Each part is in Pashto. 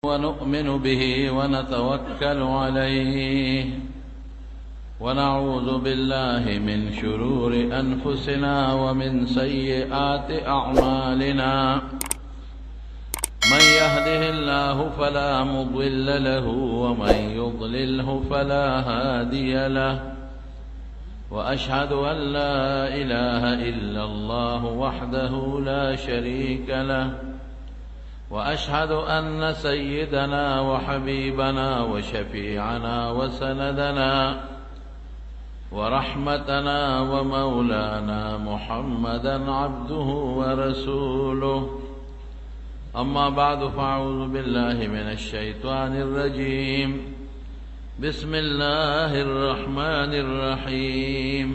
ونؤمن به ونتوكل عليه ونعوذ بالله من شرور أنفسنا ومن سيئات أعمالنا من يهده الله فلا مضل له ومن يضلله فلا هادي له وأشهد أن لا إله إلا الله وحده لا شريك له وأشهد أن سيدنا وحبيبنا وشفيعنا وسندنا ورحمتنا ومولانا محمدا عبده ورسوله أما بعد فأعوذ بالله من الشيطان الرجيم بسم الله الرحمن الرحيم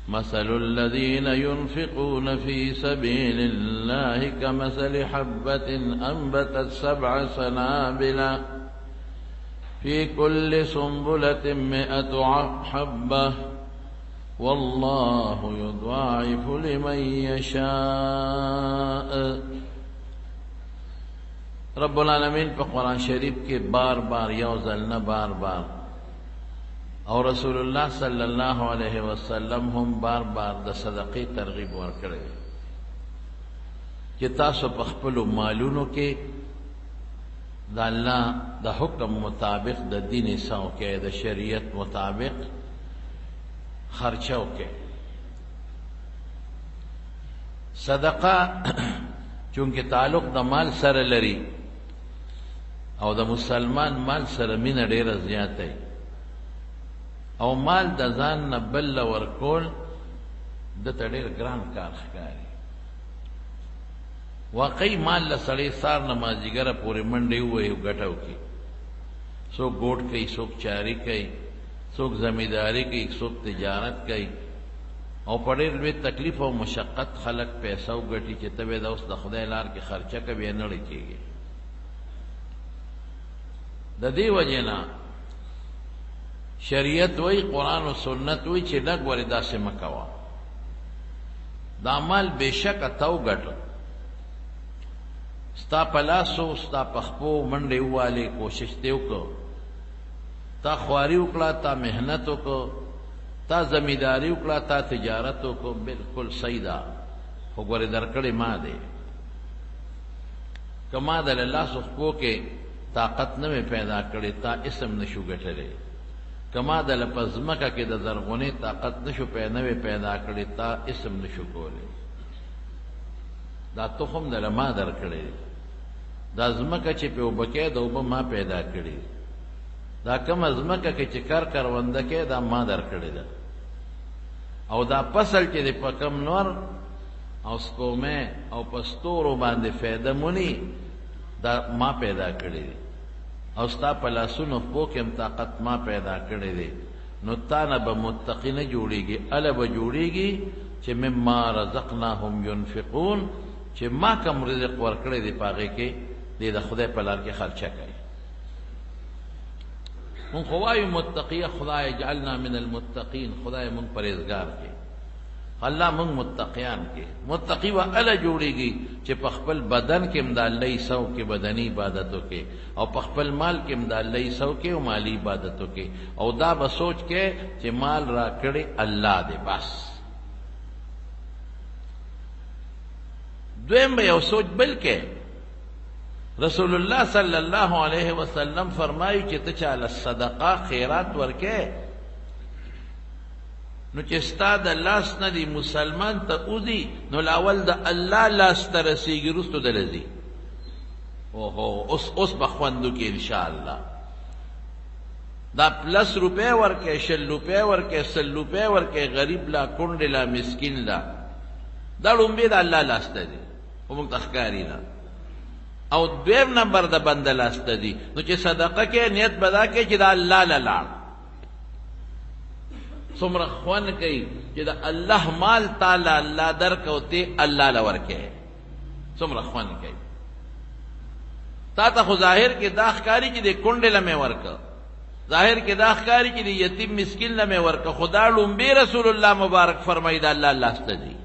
مثل الذين ينفقون في سبيل الله كمثل حبة أنبتت 7 سنابل في كل سنبلة 100 حبة والله يضاعف لمن يشاء. رب العالمین په قرآن شریف کې بار بار یو ځل نه بار بار او رسول الله صلی الله علیه وسلم هم بار بار د صدقې ترغیب ورکړي چې تاسو په خپل مالونو کې د الله د حکم مطابق د دین ساو کې د شریعت مطابق خرچو کې. صدقه چونکه تعلق د مال سره لري او د مسلمان مال سره مینه ډیره زیاته او مال د ځان نه بل ورکول د ډیر ګران کار ښکاري. واقعي مال له سړی سار نمازیګره پورې منډې ووهي او ګټه وکړي. څوک ګوټ کوي، څوک چاري کوي، څوک زمینداري کوي، څوک تجارت کوي او په ډېر لوی تکلیف او مشقت خلک پیسه وګټي چې ته به دا اوس د خدای لار کې خرچه کوي نه لړ کېږي. د دې وجې نه شریعت وی، قرآن و سنت وی چې لږ ولې داسې مه کوه. دا مال بېشکه ته وګټه، ستا په لاسو ستا په خپو منډې ووالې، کوشش دې وکړه، تا خواري وکړه، تا محنت وکړه، تا زمینداري وکړه، تا تجارت وکړه، بالکل صحیح ده. خو ګورې درکړې ما دی که ما د له لاسو خپو کې طاقت نه مې پیدا کړې تا اسم نشو ګټلی. که ما د له په ځمکه کې د زرغونې طاقت نشو پیدا کړې تا اسم نشو کولی. دا تخم د له ما درکړی، دا ځمکه چې پې اوبه کې د اوبه ما پیدا کړي، دا کومه ځمکه کې چې کرونده کې دا ما درکړې ده، او دا فصل چې د په کم نور او سپومې او په ستورو باندې فایده مونی دا ما پیدا کړی دی، او ستا په لاسونو پو کې هم طاقت ما پیدا کړی دی. نو تا نه به متقی نه جوړېږي، اله به جوړېږي چې مما رزقناهم ينفقون، چې ما کم رزق ورکړی دی په هغې کې دی د خدای په لار کې خرچه کوي. مونږ خو وایو متقیه، خدای اجعلنا من المتقین، خدای مونږ پرهیزګار کې، الله مونږ متقیان کې. متقی و اله جوړېږي چې په خپل بدن کې هم د الله سو کې بدني عبادتو کې، او په خپل مال کې هم د الله سو کې او مالی عبادتو کې، او دا به سوچ کې چې مال را کړی الله دی بس. دویم به یو سوچ بل کې رسول الله صلی الله علیه وسلم فرمایي چې ته چاله صدقه خیرات ورکې نو چې ستا د لاس نه دی مسلمان ته اوځي نو لاول د الله لاس ته رسېږي، وروستو دله ځي. اوهو اوس به خوندو کې انشاءالله دا پلس روپۍ ورکې، 100 روپۍ ورکې، 100 روپۍ ورکې، غریب لا، کونډې لا، مسکین لا، دا لومبې د الله لاس ته دی، خو موږ ته ښکاري نه. او دویم نمبر د بنده لاس ته دی. نو چې صدقه کې نیت به دا کوي چې د الله له لاړ څومره خوند کوي چې د الله مال تعالی الله درکو ته الله له ورکې، څومره خوند کوي. تا ته خو ظاهر کې دا ښکاري چې د کونډې له مې ورکه، ظاهر کې دا ښکاري چې د یتیم مسکین له مې ورکه، خدا لومبې رسول الله مبارک فرمایي د الله لاس ته دی.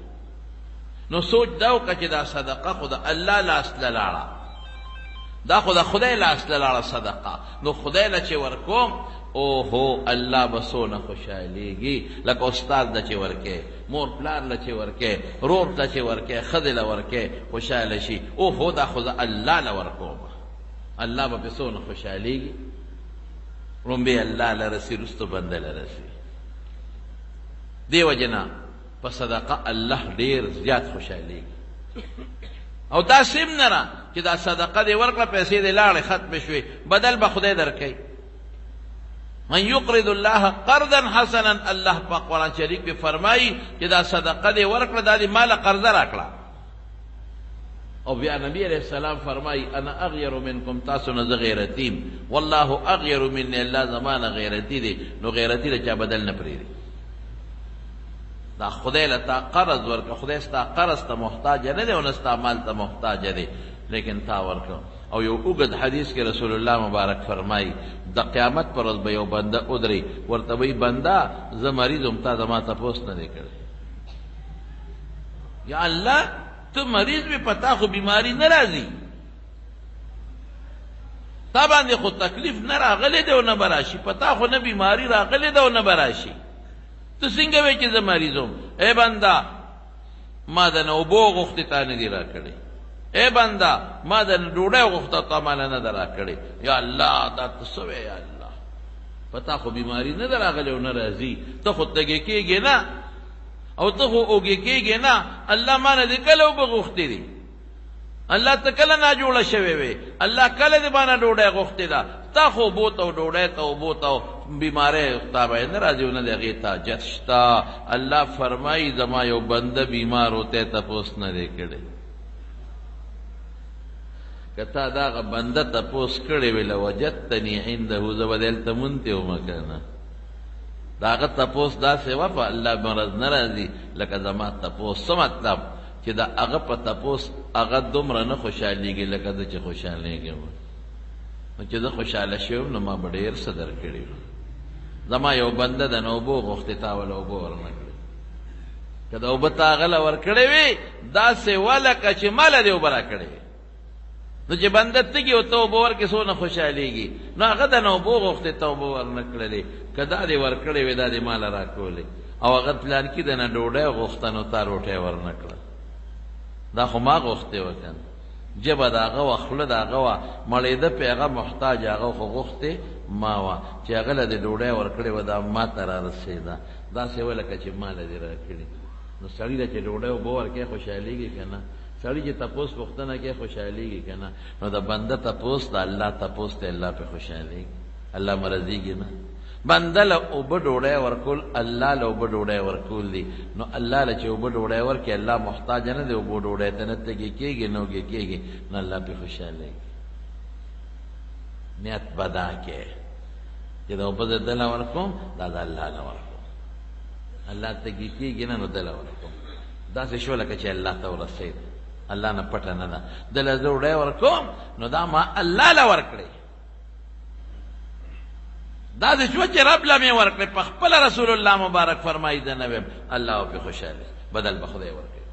نو سوچ دا وکړه چې دا صدقه خو د الله لاس له لاړه، دا خو د خدای لاس له لاړه صدقه. نو خدای له چې ورکوم اوهو الله به څونه خوشحالېږي. لکه استاد له چې ورکې، مور پلار له چې ورکې، رور ته چې ورکې، ښځې له ورکې، خوشحاله شي. اوهو دا خو زه الله له ورکوم، الله به پې څونه خوشحالېږي. لومبې الله له رسي، رستو بنده له رسي. دې وجې نه په صدقه الله ډېر زیات خوشحالېږي. او داسې هم نه ده چې دا صدقه دې ورکړه، پیسې دې لاړې ختمې شوې، بدل به خدای درکوي. من یقرض الله قرضا حسنا، الله په قرآن شریف کې فرمایي چې دا صدقه دې ورکړه، دا دې ماله قرضه راکړه. او بیا نبی علیہ السلام فرمایي انا اغیر منکم، تاسو نه زه غیرتیم، والله اغیر مني، الله زمانه غیرتی دی. نو غیرتی له چا بدل نه پرېږدي. دا خدای له تا قرض ورکړه، خدای ستا قرض ته محتاج نه دی او نه ستا مال ته محتاج دی، لیکن تا ورکړه. او یو اوږد حدیث کې رسول الله مبارک فرمایي د قیامت پر ورځ به یو بنده ودرې، ورته وایي بنده زه مریض یم، تا زما تپوس نه دی کړی. یا الله ته مریض وې، پتا خو بیماری نه راځي، تا باندې خو تکلیف نه راغلی دی او نه به راشي، پتا خو نه بیماری راغلی ده او نه به راشي، ته څنګه وایې چې زه مریض یم؟ ای بنده ما د نه اوبو غوښتې تا نه دي راکړې، ای بنده ما د نه ډوډۍ غوښته تا ماله نه ده راکړې. یا الله دا ته څه وایې؟ یا الله پتا خو بیماری نه ده راغلی او نه راځي، ته خو تږې کېږې نه او ته خو اوږې کېږې نه. الله ما نه دې کله اوبه غوښتې دي، الله ته کله ناجوړه شوې وې، الله کله دې ما نه ډوډۍ غوښتې ده، تا خو اوبو ته او ډوډۍ ته اوبو ته بیماری تا باندې نه راځي او نه د هغې ته حاجت شته. الله فرمایي زما یو بنده بیمار ہوتے تپوس نه دی کړی، که تا د هغه بنده تپوس کړی وې لوجدتني عنده، زه به دلته مونتې ومه که نه. د هغه تپوس داسې وه په الله مرض نه راځي لکه زما تپوس. څه مطلب؟ چې د هغه په تپوس هغه دومره نه خوشحالېږي لکه زه چې خوشحالېږم. نو چې زه خوشحاله شوم نو ما به ډېر څه درکړي وي. زما یو بنده د نه اوبو غوښتې، تا وله اوبه ورنه کړې. که د اوبه تا هغه له ورکړې وې داسې وه لکه چې ما له دې اوبه راکړې وې. نو چې بنده تږي او ته اوبه ورکړې څونه خوشحالېږي. نو هغه د نه اوبو غوښتې، ته اوبه ورنه کړلې. که دا دې ورکړې وې دا دې ما له راکولې، او هغه پلانکي د نه ډوډۍ غوښته نو تا روټۍ ورنه کړه. دا خو ما غوښتې وه که نه، جبه د هغه وه، خوله د هغه وه، مړېده پې هغه محتاج، هغه خو غوښتې ما وه. چې هغه له دې ډوډۍ ورکړې وه دا ما ته را رسېده، داسې وه لکه چې ما له دې راکړي. نو سړي له چې ډوډۍ اوبه ورکوې خوشحالېږي که نه؟ سړي چې تپوس پوښتنه کوي خوشحالېږي که نه؟ نو د بنده تپوس د الله تپوس ته الله پې خوشحالېږي، الله مرضېږي نه. بنده له اوبه ډوډۍ ورکول الله له اوبه ډوډۍ ورکول دي. نو الله له چې اوبه ډوډۍ ورکړي الله محتاج نه دی اوبو ډوډۍ ته، نه تږې کېږي نه اوږې کېږي، نو الله پې خوشحالېږي. نیت به دا کې چې د اوبه زه دله ورکوم، دا د الله له ورکوم. الله تږې کېږي نه نو دله ورکوم. داسې شو لکه چې الله ته ورسېد، الله نه پټه نه ده. دله زه ډوډۍ ورکوم نو دا ما الله له ورکړې. دا دې شوه چې رب له مې ورکړې، په خپله رسول الله مبارک فرمایي زه نه ویم، الله به پې خوشحاله، بدل به خدای ورکړي.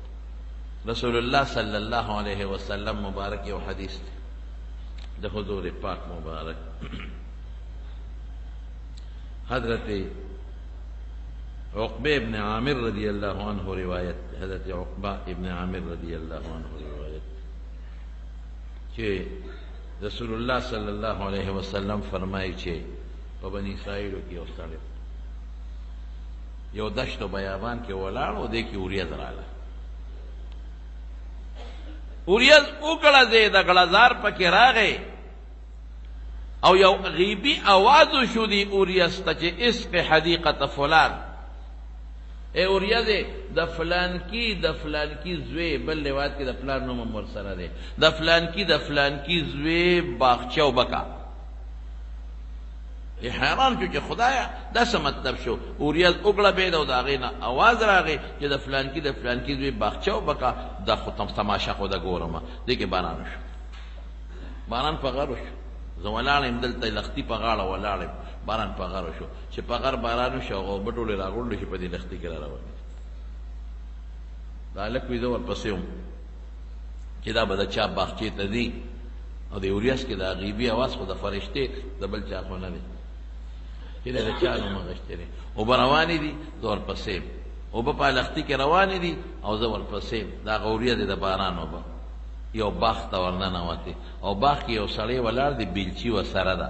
رسول الله صلی الله علیه وسلم مبارک یو حدیث دی د حضور پاک مبارک. حضرت عقبہ ابن عامر رضی اللہ عنہ روایت، حضرت عقبہ ابن عامر رضی اللہ عنہ روایت کہ رسول اللہ صلی اللہ علیہ وسلم فرمائی چھے په بني اسرائیلو کې یو سړی یو دشت و بیابان کې ولاړ و، دې کې اوریځ راغله. اوریځ وګړځې، د ګړزار پکې راغی او یو غیبي آواز شو دی اوریځ ته چې اسق حدیقة فلان، ای اوریځې د فلان کی زوی، بل روایت کې د فلان نوم هم ورسره دی، د فلان کی زوی باغچه وبکه. حیران شو چې خدایا دا څه مطلب شو؟ اوریځ وګړبېده او د هغې نه اواز راغی چې د فلان کی زوی باغچه وبکه. دا خو تماشا خو د ګورمه. دې کې باران شو، باران په غرو شو. زه ولاړ یم دلته لښتي په غاړه ولاړ یم، باران په غرو شو. چې په غر باران وشو هغه اوبه ټولې راغونډې شي په دې لښتي کې را روانې. دا هلک وي زه ورپسې وم چې دا به د چا باغچې ته ځي. او د اوریاس کې دا غیبي اواز خو د فرشتې د بل چا خو نه دی چې د چا نوم غشتې دی اوبه روانې دي زه ورپسې اوبه په لختي کې روانې دي او زه ورپسې دا غوریا دی د باران اوبه یو باغ ته ورننوتې او باغ کې یو سړی ولاړ دی بیلچي ورسره ده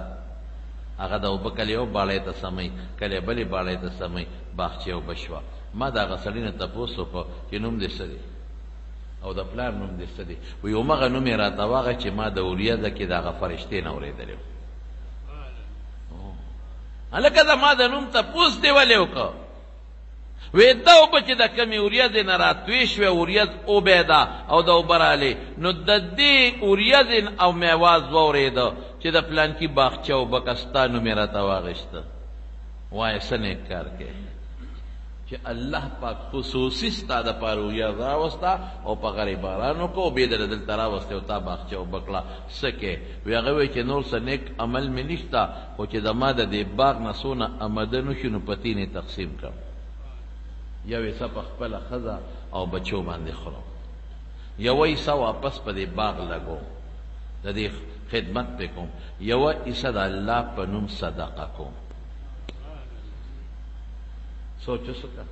هغه د اوبه کله یو باړۍ ته سمئ کله بلې باړۍ ته سمئ باغچې اوبه شوه ما د هغه سړي نه تپوس وکړو چې نوم دې څه دی او د پلار نوم دې څه دی وایي همغه نوم یې راته واغه چې ما د اوریاده کې د هغه فرشتې نه اورېدلی و هلکه زما د نوم تپوس دې ولې وکړه وی دا اوبه چې د کمې اوریځې نه راتوی شوې اوریځ اوبې ده او د اوبه رالې نو د دې اوریځې او مې اواز واورېده چې د پلانکي باغچه اوبه که ستا نوم یې راته واغېسته وایه څه نیک کار کوې چې الله پاک خصوصي ستا دپاره اوریځ راوسته او په غریبانو کو بې دله دلته راوستی او تا باغچه اوبه کړه څه کوې وی هغه وایي چې نور څه نیک عمل مې نشته خو چې زما د دې باغ نه څونه امده نه شي نو په تینې تقسیم کړم یو حصه په خپله ښځه او بچو باندې خورم یوه حصه واپس په دې باغ لګو د دې خدمت پې کوم یوه حصه د الله په نوم صدقه کوم سوچ وسکه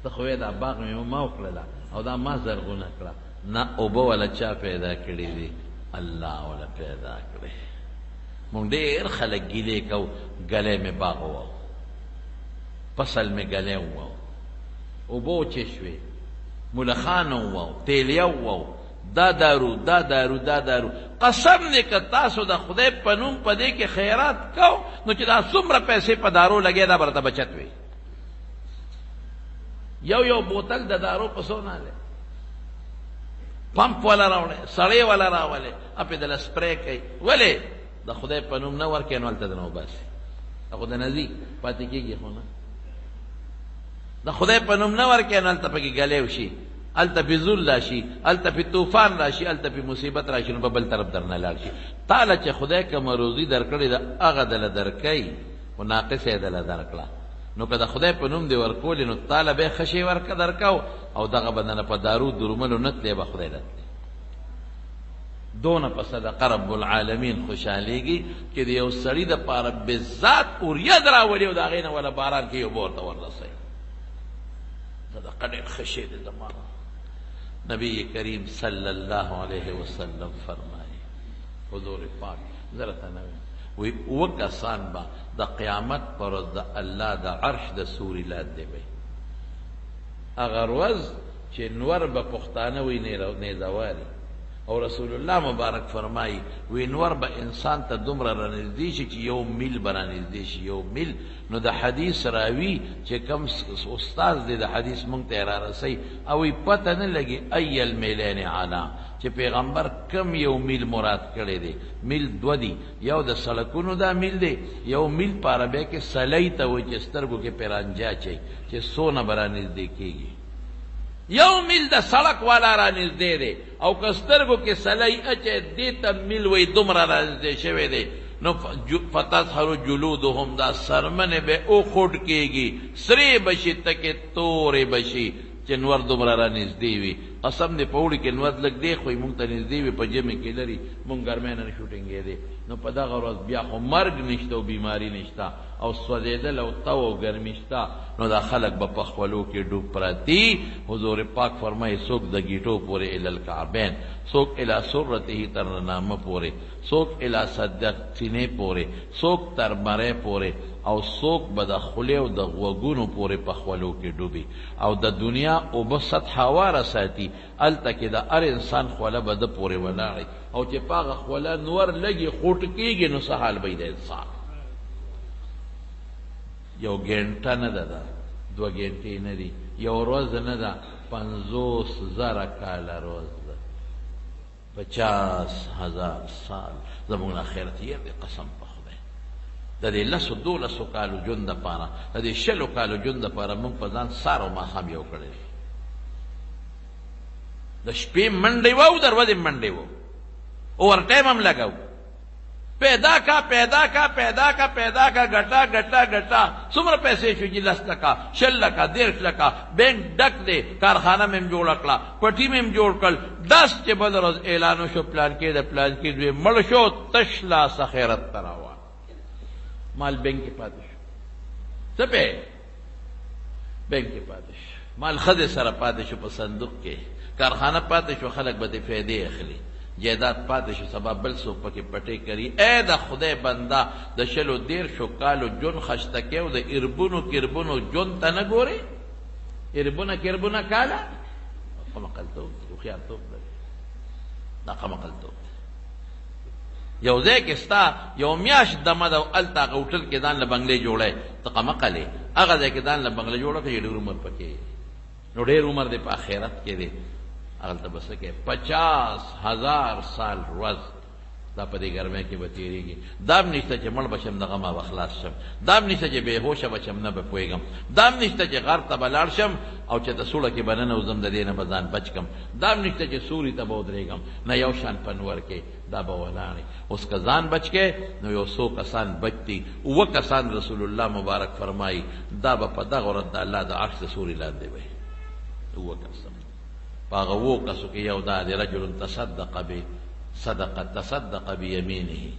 ته خو یې دا باغ مې ما وکړله او دا ما زرغونه کړه نه اوبه ولا چا پیدا کړي دي الله ولا پیدا کړي مونږ ډېر خلک ګیلې کوو ګلی مې باغ وو فصل مې ګلی وو اوبو چې شوې ملخان وو تیلیه وو دا دارو دا دارو دا دارو قسم دی که تاسو د خدای په نوم په دې کې خیرات کو نو چې دا څومره پیسې په دارو لګې دا به درته بچت وي یو بوتل د دارو په څو ناله پمپ والا راوړی سړی والا راولې اپې دله سپری کوي ولې د خدای په نوم نه ورکوي نو هلته دنه وباسي خو د نځي پاتې کېږي خو نه د خدای په نوم نه ورکوي نو هلته پکې ګلی وشي هلته پې زول راشي هلته پې طوفان راشي هلته پې مصیبت راشي نو په بل طرف درنه لاړ شي تاله چې خدای کومه روزي درکړې ده هغه دله درکوي خو ناقصه یې دله درکړه نو که د خدای په نوم دې ورکولې نو تاله به یې ښه شی ورکه درکو او دغه به دنه په دارو دروملو نه تلې به خدای راتلې دونه په صدقه رب العالمین خوشحالیږي چې د یو سړي دپاره بذات اوریځ راولي او د هغې نه وله باران کې یو به ورته وررسوي صدقه ډېر ښه شی دی زما نبی کریم صلی الله علیه وسلم فرمایي حضور پاک زرته نه وی اوه کسان به د قیامت پر ورځ د الله د عرش د سوري لاندې وی هغه ورځ چې نور به پښتانه وي نیزواري او رسول الله مبارک فرمایي وی نور به انسان ته دومره رانږدې شي چې یو میل به رانږدې شي یو میل نو د حدیث راوي چې کوم استاذ دی د حدیث مونږ ته یې رارسوي او یې پته نه لګي ای المیلین علا چې پیغمبر کم یو میل مراد کړی دی میل دو دی یو د سړکونو دا میل دی یو میل په عربۍ کې سلی ته وایي چې سترګو کې پیرانجا چي چې څونه به رانږدې کېږي یو میل د سړک والا رانږدې دی او که سترګو کې سلی اچي دې ته میل وایي دومره رانږدې شوی دی نو فتظهر جلودهم دا سرمنې به اوخوټ کېږي سرې بشي تکې تورې بشي چې نور دومره رانږدې وي قسم دې په اوړي کې نور لږ دی خو مونږ ته نږدې وي په ژمي کې لري مونږ ګرمۍ نه نشو ټینګېدی نو په دغه ورځ بیا خو مرګ نشته او بیماري نشته او سوځېدل او تو او ګرمي شته نو دا خلک به په خولو کې ډوب پراتی حضور پاک فرمایي څوک د ګیټو پورې الی الکعبین څوک الی سرته تر نامه پورې څوک الی صدق سینې پورې څوک تر مرۍ پورې او څوک به د خولې او د غوږونو پورې په خولو کې ډوبي او د دنیا اوبه سطح هواره ساتي هلته کې د هر انسان خوله به ده پورې ولاړي او چې په هغه خوله نور لږې خوټ کېږي نو څه حال به د انسان یو ګنټه نه ده دا دوه ګنټې نه دي یو ورځ نه ده 50,000 کاله ورځ ده 50,000 سال زموږ آخرت یې دی قسم په خدای د دې 10-12 کالو ژوند دپاره د دې 20 کالو ژوند دپاره موږ په ځان سار او ماښام یو کړی د شپې منډې وه او د ورځې منډې وه اوور ټایم هم لګو پیدا کا گٹا څومره پیسې شو جی 10 لکه 20 لکه 10 لکه بینک ډک دی کارخانه مې جوړ کړه پټي مې جوړ کړل 10 چې بل ورځ اعلان شو پلان کې دوی مړ شو تش لاس خیرت تراوا مال بینک کې پاتې شو څه په بینک کې پاتې شو مال خزه سره پاتې شو په صندوق کې کارخانه پاتې شو خلک به دې فائدې اخلي جیدات پاتې شو سبا بل څوک پکې پټې کړي اے د خدای بنده د شلو 13 کالو جون خشته کې او د اربونو جون ته نه ګوري اربونه کاله قمقلتو خيارتو دا قمقلتو یو ځای کې ستا یو میاش دمه د التا غوټل کې دان له بنگلې جوړه ته قمقلې هغه ځای کې دان له بنگلې جوړه کې ډېر عمر پکې نو ډېر عمر دې په آخرت کې دی اغلطه بس کہ 50,000 سال روز دا پا دی گرمے کی بتیری گی دام نشتا چه مل بشم دا غما بخلاص شم دام نشتا چه بے ہوش بشم نا بپویگم دام نشتا چه غار تا بلار شم او چه تا سوڑا کی بنن وزم دا دین بزان بچکم دام نشتا چه سوری تا بودریگم نا یو شان پنور کے دا بولانی اس کا زان بچ کے نو یو 100 کسان بچتی او کسان رسول اللہ مبارک فرمائی دا با پا دا غرد دا اللہ دا عکس سوری لاندے بھئی او کسان باغو کسو کہ یو دا دی رجل تصدق بیمینه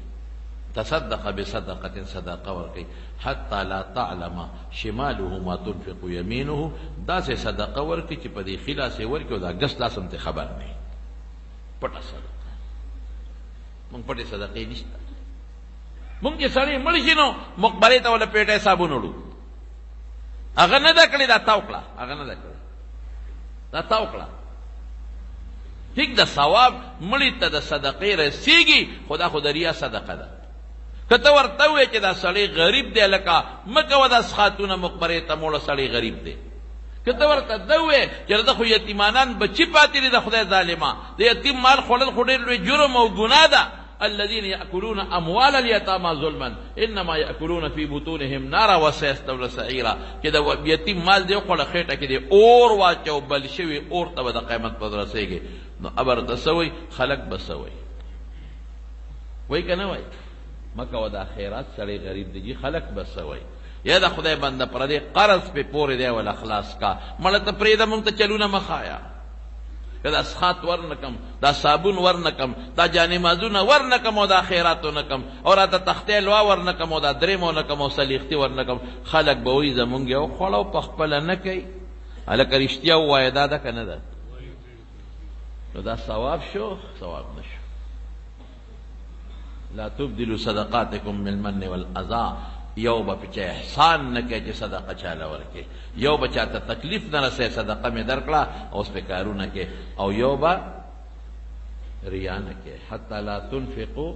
تصدق بصدقه صدقه ورکی حتی لا تعلم شماله ما تنفق یمینه دا سے صدقه ورکی چې په دې خلاص ورکی او دا ګس لاسم ته خبر نه پټه صدقه مونږ پټه صدقه نشته مونږ چې سړی مړ شي نو مقبره ته ولا پیټه صابون وړو هغه نه دا کړی دا تاوکړه ٹھیک دا ثواب مړی ته د صدقې رسیږي خدا ریا صدقه ده کته ورته وې چې دا سړی غریب دی لکه مکه ودا خاتون مقبره ته مولا سړی غریب دی کته ورته دوې چې دا خو یتیمانان بچی پاتې دي د خدای ظالما د یتیم مال خورل خورل لوی جرم او ګناه ده الذين يأكلون أموال اليتامى ظلما إنما يأكلون في بطونهم نارا وسيصلون سعيرا كده يتيم مال دی خو خېټه کې دی اور واچو بل شوی اور ته د قیامت پر رسېږي نو ابر تسوي خلق بسوي وای کنه وای مکه ودا خیرات سړی غریب دی خلق بسوي یا دا خدای بنده پر دې قرض په پورې دی ول اخلاص کا مړه ته پرې د مونږ ته چلونه مخایا دا اسخات ورنکم دا صابون ورنکم دا جانمازونه ورنکم او دا خیراتو نکم اور دا تختې لوا ورنکم او دا درېمو نکم او سلیختی ورنکم خلق به وي زمونږ یو خړو پخپل نه کوي الکه رښتیا وای دا کنه ده نو دا ثواب شو ثواب نشو لا تبدلوا صدقاتكم بالمن والاذى یو با پچه احسان نکے چه صدقه چاله ورکے یو با چاہتا تکلیف نرسے صدقه میں درکلا او اس پہ کارو نکے او یو با ریا نکے حتی لا تنفقو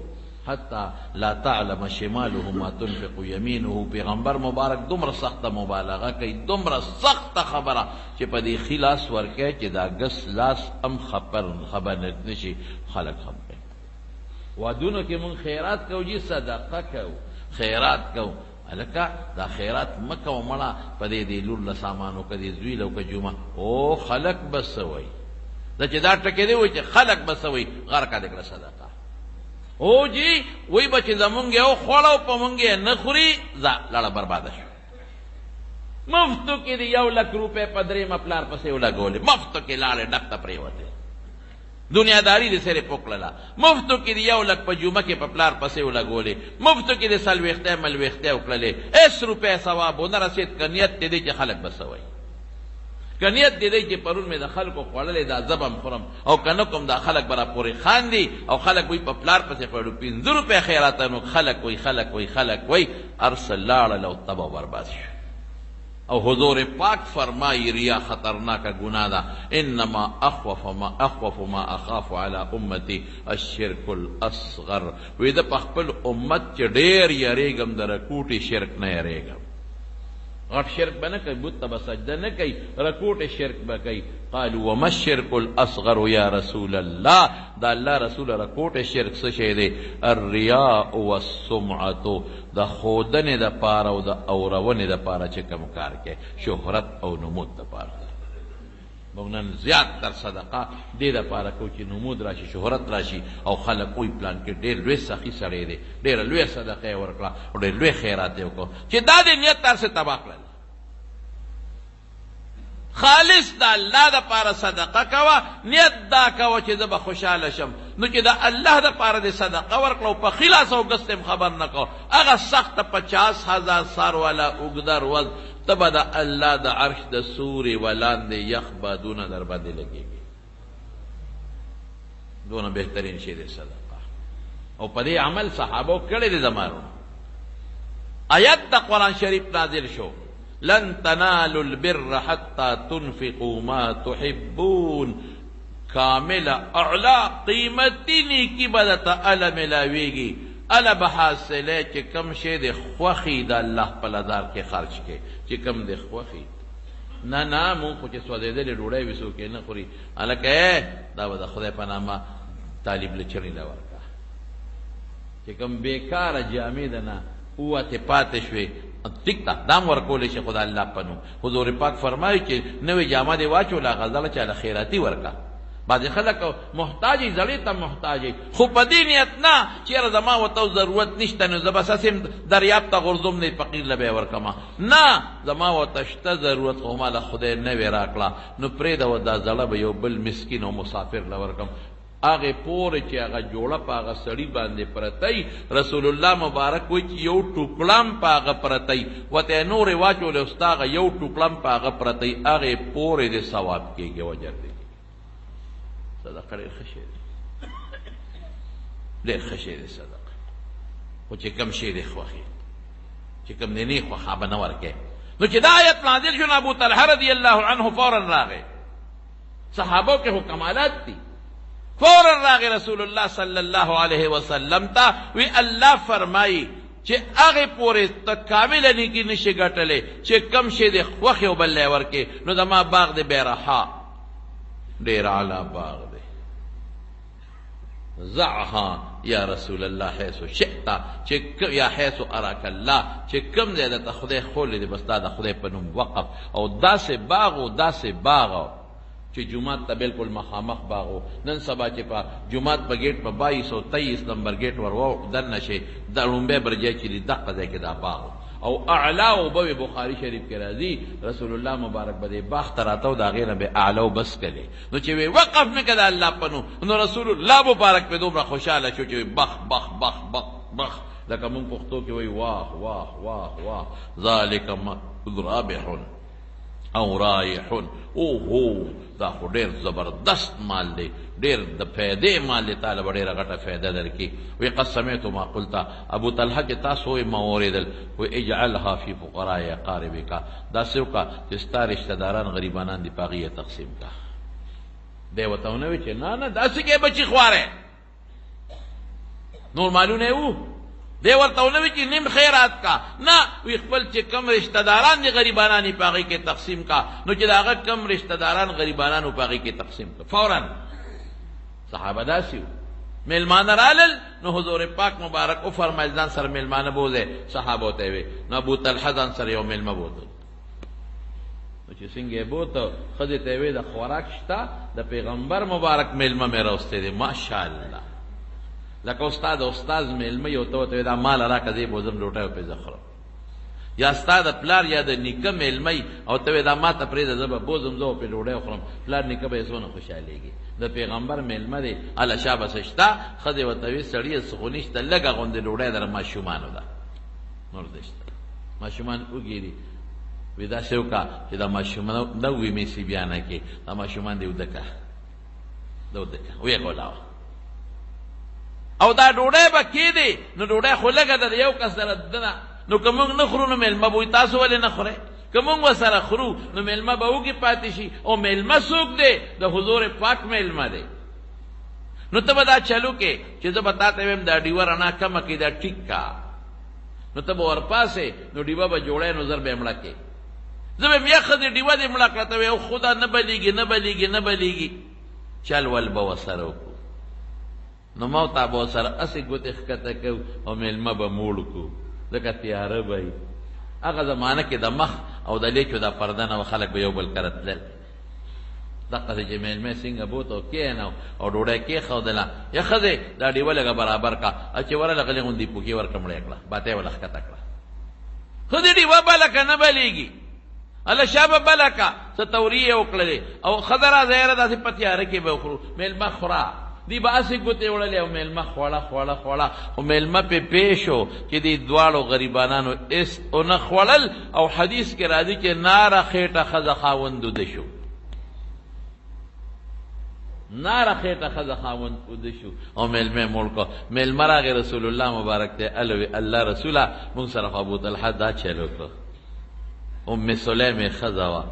حتی لا تعلم شماله ما تنفق یمینه پیغمبر مبارک دمر سخت مبالغه کئی دمر سخت خبره چه پا دی خلاص ورکے چه دا گس لاس ام خبر نشی خلق خم کئی وادونو که من خیرات کو جی صدقه کو خیرات کو الکا دا خیرات مکه و مړه پدې دی لور له سامانو کدي زوی لو کجوما او خلق بسوي دا چې دا ټکې دی وای چې خلق بسوي غر کا دکړه صدقه او جی وای بچ زمونږ یو خوړو په مونږه نه خوري ځا لړ برباد شو مفتو کې دی 1 لک روپے پدرې مپلار پسې ولګولې مفتو کې لاړې ډکته پرې وته دنیاداری دې سره پوکړه مفتو کې دی 1 لک په جمعه کې په پلار پسې ولګولې مفتو کې دې سال وخته مل وخته وکړلې 1 روپے ثواب نه رسید کنيت دې چې خلق بسوي کنيت دې چې پرون مې د خلکو خړلې دا زبم خورم او کنه کوم دا خلق برا پوری خان دي او خلق وي په پلار پسې پړو 50 روپے خیراتانو خلق وي ارسل الله له تبا برباد شو او حضور پاک فرمائی ریا خطرناک گناہ دا انما اخوف ما اخاف على امتی الشرک الاصغر ویدہ پخپل امت چی دیر یریگم در رکوٹی شرک نہ یریگم غٹ شرک بنا کئی بت تبا سجدہ نہ کئی رکوٹ شرک بکئی قالوا وما الشرک الاصغر یا رسول اللہ دا اللہ رسول رکوٹ شرک سشے دے الریاء والسمعت دا خودن دا پارا و دا اورون دا پارا چکم کار کے شہرت او نمود دا پارا موږ نن زیات تر صدقه دې دپاره کوو چې نمود راشي، شهرت راشي او خلک وایي پلان کې ډېر لوی سخي سړی دی، ډېره لویه صدقه یې ورکړه او ډېر لوی خیرات یې وکړو، چې دا د نیت هر څه تباه کړل. خالص د الله دپاره صدقه کوه، نیت دا کوه چې زه به خوشحاله شم. نو چې د الله دپاره دې صدقه ورکړه او په خلاص او ګست هم خبر نه کوه، هغه سخته 50,000 سال والا اوږده ورځ ته به د الله د عرش د سورې ولاندې یخ بادونه در باندې لګېږي. دونه بهترین شی دی صدقه، او په دې عمل صحابو کړی دی زمانو. آیت د قرآن شریف نازل شو، لن تنالوا البر حتى تنفقوا ما تحبون. کامل اعلی قیمتی نیکی بدتا الا ملاویگی، الا بحاصلے چی کم شے دے خوخی دا اللہ پلدار کے خرچ کے، چی کم دے خوخی نا مون خو چی سوزے دے ڈوڑے ویسو کے نا خوری الکے دا بدا خدای پناما طالب لچرنی لورکا، چی کم بیکار جامع دنا قوت پاتشوی تکتا دام ورکولی شی خدا اللہ پنو. حضور پاک فرمائی چی نوی جامع دے واچو لا غزال چالا خیراتی ورکا. بعض خلق محتاجی زړی ته محتاجی، خو په دې نیت نه چېره زما ورته ضرورت نشته نو زه بس هسې دریاب ته غورځوم نه فقیر له به یې ورکمه، نه زما ورته شته ضرورت خو ما له خدای نوې راکړه نو پرېږده دا زړه به یو بل مسکین او مسافر له ورکم. هغې پورې چې هغه جوړه په هغه سړي باندې پرتی، رسول الله مبارک وایي چې یو ټوکړه هم په هغه پرتی، ورته یې نورې واچولې او ستا هغه یو ټوکړه هم په هغه پرتی، هغې پورې د ثواب کېږي وجر دی. صدقه ډېر ښه شی دی، ډېر ښه شی دی صدقه، خو چې کم شی دی خوښي، چې کم دی نه خوښه به نه ورکوې. نو چې دا آیت نازل شو نو ابو طلحه رضی الله عنه فوراً راغی. صحابو کې خو کمالات دي. فوراً راغی رسول الله صلی الله علیه وسلم ته، وی الله فرمایي چې هغې پورې ته کامله نیکي نشي ګټلی چې کم شی دی خوښې او بل لی ورکې. نو زما باغ دی بیرحا، ډېر اعلی باغ دی. زعها یا رسول الله حیث شئت، یا حیث اراک الله، چې کم دی درته خدای خولی دی بس دا د خدای په نوم وقف. او داسې باغ و داسې باغ چې جومات ته بالکل مخامخ باغ و. نن سبا چې په جومات په ګیټ په 2223 نمبر ګیټ ور دننه شي د لومبۍ برجای چې دی دقه ځای کې دا باغ او اعلا او به بخاری شریف کې راځي رسول الله مبارک به دې باغ ته راته او د هغې نه به اعلا او بس کړې. نو چې وی وقف مې کړه الله په نوم، نو رسول الله مبارک پې دومره خوشحاله شو چې بخ بخ بخ بخ بخ، لکه مونږ پښتو کې وایي واه واه واه واه، ذالک رابح او رایح. اوهو دا خو ډېر زبردست مال دی، ډېر د فایدې مال دی، تعالی به ډېره غټه فایده درکړي. وی قد سمعت ما قلت، ابو طلحه چې تاسو وایي ما واورېدل، وی اجعلها فی فقراء اقاربک، داسې وکړه چې ستا رشته داران غریبانان دي په هغې یې تقسیم کړه. دی ورته ونه وی چې نه داسې کې بچي خواره نور مالونه یې وو، دی ورته ونه وی چې نیم خیرات کا، نه وی خپل چې کم رشته داران دي غریبانان یې په هغې کې تقسیم کا. نو چې د هغه کم رشته داران غریبانانو په هغې کې تقسیم کا. فوراً صحابه داسې وو. میلمانه رالل نو حضور پاک مبارک وفرمایل ځان سره میلمانه بوځئ. صحابو ته یې وی نو ابو طلحه ځان سره یو میلمه بوته. نو چې څنګه یې بوته ښځې ته یې وی د خوراک شته، د پیغمبر مبارک میلمه مې راوستی دی ماشاءالله، لکه استاد استاز میلمه یو ته ورته دا مال راکړه زه یې بوځم ډوډۍ او پې زه خورم. یا ستا د پلار یا د نیکه میلمه او ته دا ما ته پرېږده زه به بوځم زه او پې ډوډۍ وخورم، پلار نیکه به یې څونه خوشحالېږي. د پیغمبر میلمه دی هله شا بسه شته، ښځې ورته وي سړیه څه خو نشته، لږه غوندې ډوډۍ در ماشومانو ده، نور دې شته. ماشومان وګېري وي داسې وکړه چې دا ماشومان نه وي میسي بیا نه کې، دا ماشومان دې وده کړه، ده وده کړه ویې غولاوه. او دا ډوډۍ به کېدې نو ډوډۍ خو لږه ده د یو کس سره دنه، نو که موږ نه خورو نو میلمه به وي تاسو ولې نه خورئ؟ که موږ ورسره خورو نو میلمه به وږي پاتې شي. او میلمه څوک دی؟ د حضور پاک میلمه دی. نو ته به دا چلو کې چې زه به تا ته ویم دا ډیوه رڼا کمه کړي دا ټیک کا، نو ته به ورپاسې نو ډیوه به جوړی نو زر به یې مړه کې. زه به یم یخه دې ډیوه دې مړه کړه، ته وی او خدا نه بلیږي نه بلیږي نه بلیږي، چل ول به ورسره وکړو. نو ما ته به ورسره هسې ګوتې ښکته کوو او میلمه به موړ کړو، ځکه تیاره به وي. هغه زمانه کې د مخ او د لیچو دا پرده نه و، خلک به یو بل کره تلل. دقه چې میلمه څنګه بوته کېناو او ډوډۍ کېښودله یا ښځې دا ډیوه لږه برابر کا چې ورله غلې غوندې پوکې ورکړه مړې کړه باتی یې وله ښکته کړه ښځې ډیوه بله که نه بلیږي الله شابه بله کا څه توریې وکړلې او ښځه را ظاهره داسې په تیاره کې به وخورو میلمه خورا دی به هسې ګوتې وړلې او میلمه خوړه او میلمه پې پیش و چې دې دواړو غریبانانو اس ونه خوړل او حدیث کې راځي چې ناره خېټه ښځه خاوند وده شو ناره خېټه ښځه خاوند وده شو او میلمه مړ کړه میلمه راغی رسول الله مبارک ته الوی الله رسوله مونږ سره خو ابوطلحه دا چل وکړه ام سلیم ښځه وه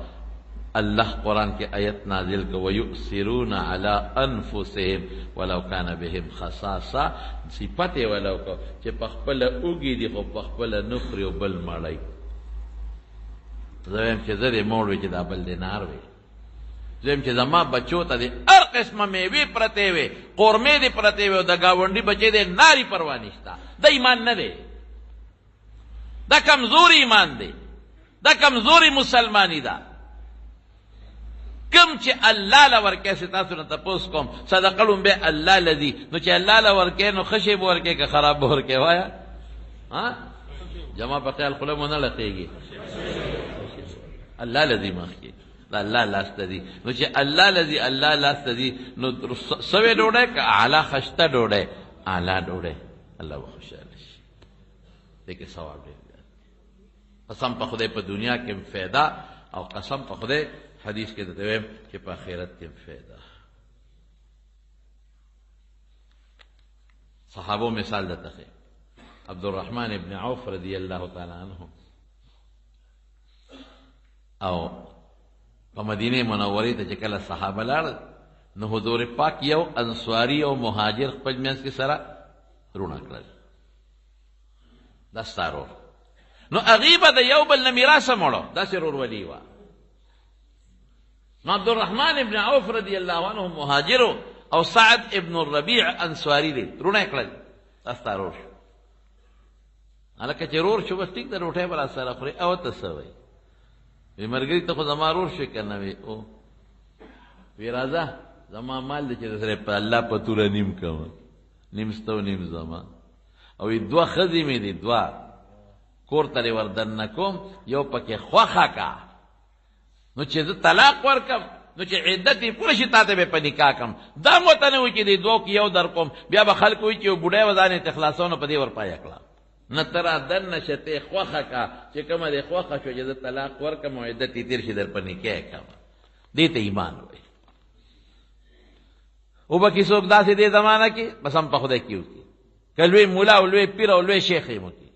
الله قرآن کی آیت نازل کو وَيُؤْثِرُونَ عَلَىٰ أَنفُسِهِمْ وَلَوْ كَانَ بِهِمْ خَصَاصَةٌ صفت یې ولو کو چې په خپله اوږي دي خو په خپله نه خوري او بل مړی زه وایم چې زه دې موړ وي چې دا بل دې نار وي زه وایم چې زما بچو ته دې هر قسمه میوې پرتې وې قورمې دې پرتې وې او د ګاونډي بچې دې ناري پروا نشته دا ایمان نه دی دا کمزوري ایمان دی دا کمزوري مسلمانی ده کم چې الله له ورکې سي تاسو نه تپوس کوم صدقه لومبې الله لذي نو چې الله له ورکې نو ښه شی به ورکې که خراب به ورکې وایه جمع په خیال خوله مو نه لقېږي الله لذي مخکې دا الله لاس ته دي نو چې الله لذي الله لاس ته دي نو سوې ډوډۍ که اعلی خشته ډوډۍ اعلی ډوډۍ الله به خوشحاله شي دې کې ثواب ډېر زیات قسم په خدای په دنیا کې هم فایده او قسم په خدای حدیث کې درته وایم چې په آخرت کې هم فایده صحابو مثال درته ښیم عبدالرحمن ابن عوف رضی الله تعالی عنه او په مدینه منورې ته چې کله صحابه لاړل نو حضور پاک یو انصاري او مهاجر خپل منځ کې سره رونه کړل دا ستا رور نو هغې به د یو بل نه میراثه مړو داسې رورولي وه نو عبدالرحمن ابن عوف رضی الله عنه مهاجر او سعد ابن الربیع انصاری دی رونه کړل دا ستا رور شو هلکه چې رور شو بس ټیک ده روټۍ به را سره خورې او ته څه وایي وی ملګري ته خو زما رور شوې که نه وی او وی راځه زما مال دی چې د سره په الله په توره نیم کوم نیم ستا و نیم زما او وی دوه ښځې مې دي دوه کور ته دې ور دننه کوم یو پکې خوښه کا نو چې زه طلاق ورکم نو چې عدت یې پوره شي تا ته به په نکاح کم دا مو ته نه وایي چې دې دوو کې یو در کوم بیا به خلک وایي چې یو بوډۍ و ځان یې تخلاصو نو په دې ور پایه کړه نه ته را دننه شه ته یې خوښه کا چې کومه دې خوښه شوه چې زه طلاق ورکم او عدت یې تېر شي در په نکاح کم دې ته ایمان وایي او به کې څوک داسې دې زمانه کې بس هم په خدای کې وکړي که لوی مولا او لوی پیر او لوی شیخ یې وکړي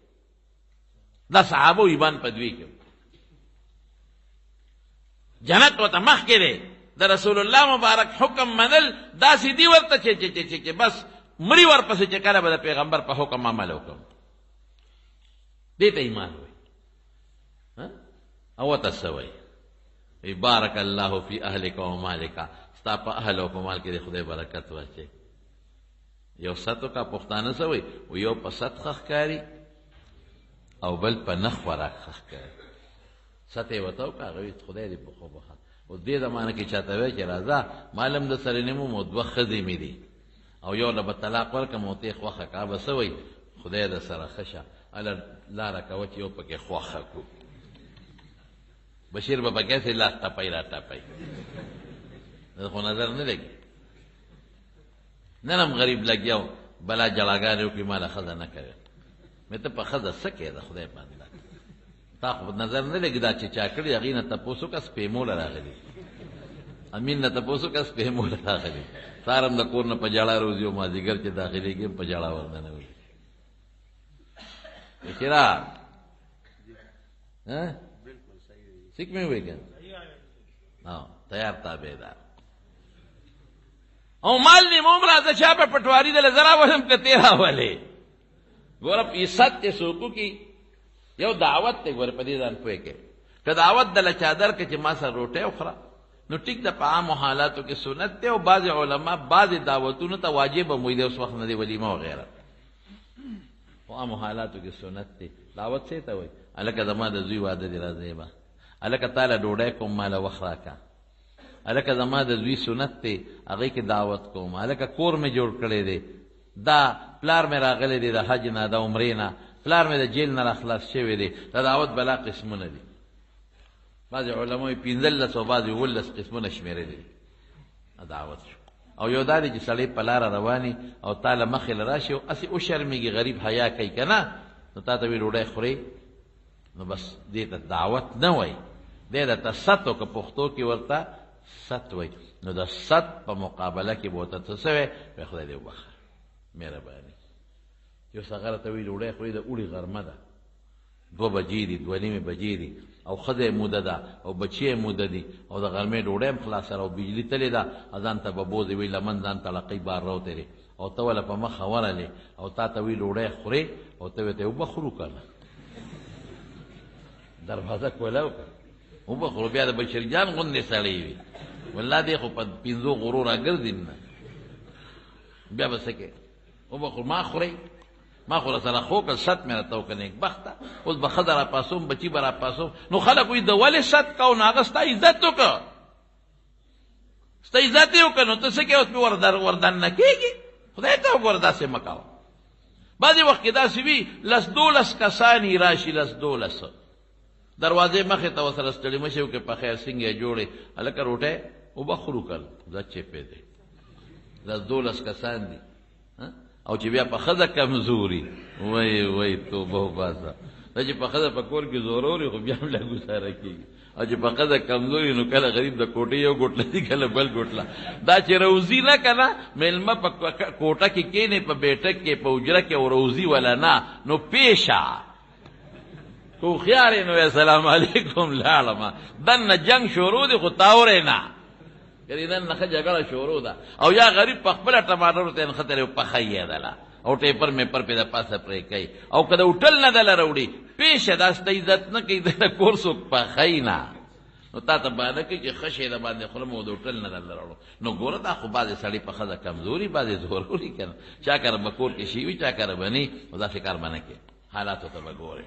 دا صحابو ایمان په دوی کې جنت ورته مخکې دی د رسول الله مبارک حکم منل داسې دي ورته چې بس مړي ورپسې چې کله به د پیغمبر په حکم عمل وکړم دې ته ایمان وایي او ورته څه وایي بارک الله فی اهلک و مالک ستا په اهل او په مال کې د خدای برکت واچوي یو ستو کا پښتانه څه وایي یو په ست ښه ښکاري او بل په نخ خوراک ښه ښکاري ست یې ورته وکړه هغه وایي خدای دې په خو بخښه اوس دې زمانه کې چاته وایي چې راځه معلم د سره نیمو مو دوه ښځې مې دي او یو له به طلاق ورکړم او ته یې خوښه کا به څه وایي خدای د سره ښه شه هله لاره کوه چې یو پکې خوښه کړو بشیر به پکې سې لاس ټپی را ټپی خو نظر نه لګي نن هم غریب لګیا و بلا جلاګانې وکړي ما له ښځه نه کوي مې ته په ښځه څه کوې د خدای بنده تا خو نظر نه لګي دا چې چا کړي هغې نه تپوس وکړه سپېموله راغلي امین نه تپوس وکړه سپېموله راغلي سهار هم د کور نه په جړه روځي او مازدیګر چې داخلېږي هم په جړه ورننوځي بشیرا سیک میں ہوئے گا تیار تابعدار او مال نی مومرا د چا په پټواری د لزرا ولم ک تیرا ولې ګور په عزت ته سوکو کی یو دعوت ته ګور په دې ځان پوي کې که دعوت د لچادر کې چې ما سره روټه اخرى نو ټیک د عام حالاتو کې سنت ته او بعض علما بعض دعوتونو ته واجب مو دي اوس وخت نه دی ولیمه وغیرہ عام حالاتو کې سنت ته دعوت څه ته وای الکه زما د زوی واده دی راځي با الکه تعالی ډوډۍ کوم مال وخرا کا هلکه زما د زوی سنت دی هغې کې دعوت کوم، هلکه کور مې جوړ کړی دی، دا پلار مې راغلی دی د حج نه د عمرې نه، پلار مې د جیل نه راخلاص شوی دی. د دعوت بلا قسمونه دي، بعضې علماو 15 او بعضې 18 قسمونه شمېرلي دعوت شو. او یو دا دی چې سړی په لاره رواني او تا له مخې له راشي او هسې وشرمېږي، غریب حیا کوي که نه، نو تا ته وي ډوډۍ خورې، نو بس دې ته دعوت نه وایي، دی درته ست و که پښتو کې ورته ست وایي. نو د ست په مقابله کې به ورته څه سوی وایي خدای دې وبخه مهرباني. یو سغره ته وایي ډوډۍ خورې د اوړي غرمه ده، 2 بجې دي 2:30 بجې دي او ښځه یې موده ده او بچی یې موده دي او د غرمې ډوډۍ هم خلاصه ده او بجلي تلې ده، ځان ته به بوځې وایي لمن ځان ته لقۍ بار راوتېرې او ته وله په مخه ورلې او تا ته وایي ډوډۍ خورې او ته ورته اوبه خورو که نه، دروازه کولاو که اوبه خورو، بیا د بشرجان غوندې سړی وي، والله دی خو په 5 غرو راګرځي نه، بیا به څه کوې اوبه خورو. ما خورئ ما خو رسره خو که ست مې راته وکړه نیکبخته، اوس به ښځه راپاڅوم بچي به راپاڅوم، نو خلک وایي د ولې ست کوو؟ نو هغه ستا عزت وکړه، ستا عزت یې وکړه، نو ته څه کوې اوس پې وردننه کېږي؟ خدای ته وګوره داسې مه کوه. بعضې وخت کې داسې وي 10-12 کسان یې راشي، 10-12 دروازې مخې ته ورسره ستړي مه شي وکړې په خیر څنګه یې جوړې هلکه روټۍ اوبه خورو کل دا چپې دی 10-12 کسان دي او چې بیا په ښځه کمزوري وای توبه وباسه. دا چې په ښځه په کور کې زوروري خو بیا هم لا ګزاره کېږي، او چې په ښځه کمزوري نو کله غریب د کوټې یو ګوټله دي کله بل ګوټله. دا چې روزي نه که نه مېلمه په کوټه کې کېنې په بیټک کې په حجره کې او روزي ولا نه نو پیشه که هوښیار یې نو السلام علیکم لاړمه، دننه جنګ شروع دی خو تاورې نه یعنې نن نښه جګړه شروع ده، او یا غریب په خپله ټماټرو ته یې نښته دی پخی یې دله او ټیپر میپر پې د پاسه پرې کوي، او که د هوټل نه دله راوړي پیشه دا سته عزت نه کوي، د کور څوک پخی نه، نو تا ته بانه کوي چې ښه شی د باندې خورم او د هوټل نه دله راوړو. نو ګوره دا خو بعضې سړي په ښځه کمزوري بعضې زوروري که نه، چا کره به کور کې شي وي چا کره به نه، نو دا فکر به نه کوي، حالاتو ته به ګورې.